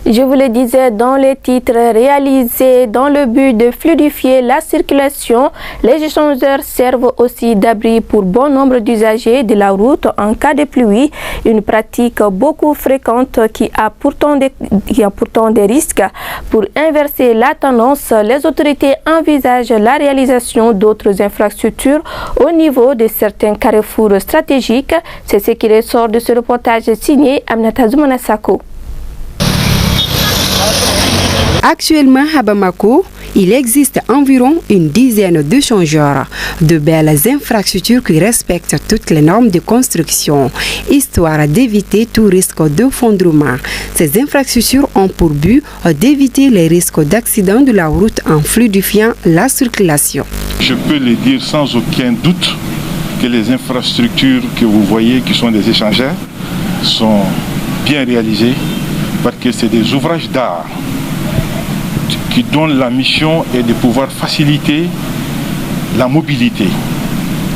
Je vous le disais dans les titres, réalisés dans le but de fluidifier la circulation, les échangeurs servent aussi d'abri pour bon nombre d'usagers de la route en cas de pluie, une pratique beaucoup fréquente qui a pourtant des risques. Pour inverser la tendance, les autorités envisagent la réalisation d'autres infrastructures au niveau de certains carrefours stratégiques. C'est ce qui ressort de ce reportage signé Aminata Zoumanasako. Actuellement à Bamako, il existe environ une dizaine d'échangeurs, de belles infrastructures qui respectent toutes les normes de construction, histoire d'éviter tout risque d'effondrement. Ces infrastructures ont pour but d'éviter les risques d'accident de la route en fluidifiant la circulation. Je peux le dire sans aucun doute que les infrastructures que vous voyez qui sont des échangeurs sont bien réalisées parce que c'est des ouvrages d'art qui dont la mission est de pouvoir faciliter la mobilité,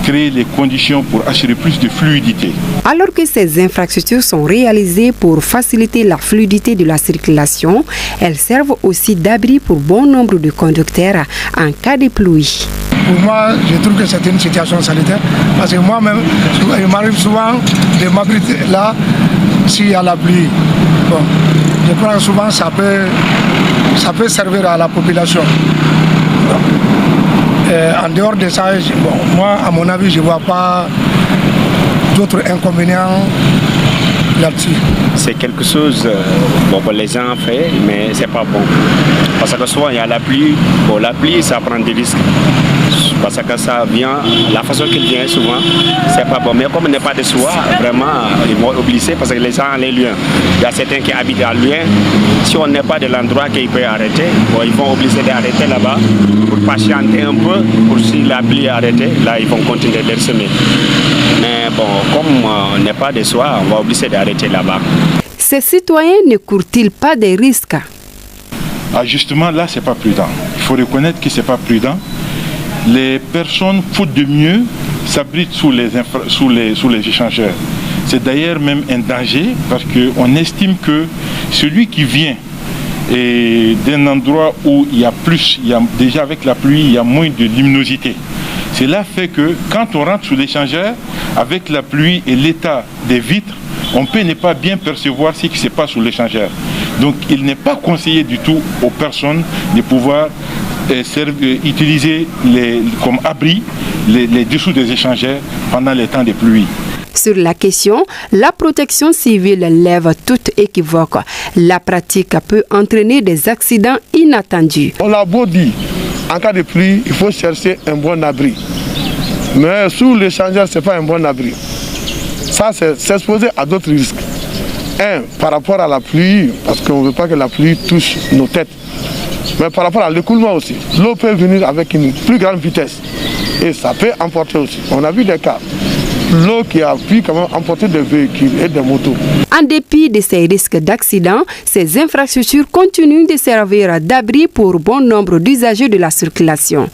créer les conditions pour assurer plus de fluidité. Alors que ces infrastructures sont réalisées pour faciliter la fluidité de la circulation, elles servent aussi d'abri pour bon nombre de conducteurs en cas de pluie. Pour moi, je trouve que c'est une situation sanitaire parce que moi-même, il m'arrive souvent de m'abriter là s'il y a la pluie. Bon, je crois que souvent ça peut servir à la population. En dehors de ça, moi, à mon avis, je ne vois pas d'autres inconvénients là-dessus. C'est quelque chose que les gens font, mais ce n'est pas bon. Parce que souvent, il y a la pluie. Bon, la pluie, ça prend des risques. Parce que ça vient, la façon qu'il vient souvent, c'est pas bon. Mais comme il n'est pas de soi, vraiment, ils vont obliger parce que les gens ont les lieux. Il y a certains qui habitent à loin. Si on n'est pas de l'endroit qu'ils peuvent arrêter, bon, ils vont obliger d'arrêter là-bas pour patienter un peu. Pour si la pluie est arrêtée, là, ils vont continuer de semer. Mais bon, comme on n'est pas de soi, on va obliger d'arrêter là-bas. Ces citoyens ne courent-ils pas des risques? Justement, là, ce n'est pas prudent. Il faut reconnaître que ce n'est pas prudent. Les personnes, faute de mieux, s'abritent sous les échangeurs. C'est d'ailleurs même un danger parce qu'on estime que celui qui vient d'un endroit où il y a déjà avec la pluie, il y a moins de luminosité. Cela fait que quand on rentre sous l'échangeur, avec la pluie et l'état des vitres, on peut ne pas bien percevoir ce qui se passe sous l'échangeur. Donc il n'est pas conseillé du tout aux personnes de pouvoir utiliser comme abri les dessous des échangeurs pendant les temps de pluie. Sur la question, la protection civile lève toute équivoque. La pratique peut entraîner des accidents inattendus. On l'a beau dit, en cas de pluie, il faut chercher un bon abri. Mais sous l'échangeur, ce n'est pas un bon abri. Ça, c'est s'exposer à d'autres risques. Par rapport à la pluie, parce qu'on ne veut pas que la pluie touche nos têtes. Mais par rapport à l'écoulement aussi, l'eau peut venir avec une plus grande vitesse et ça peut emporter aussi. On a vu des cas, l'eau qui a pu quand même emporter des véhicules et des motos. En dépit de ces risques d'accident, ces infrastructures continuent de servir d'abri pour bon nombre d'usagers de la circulation.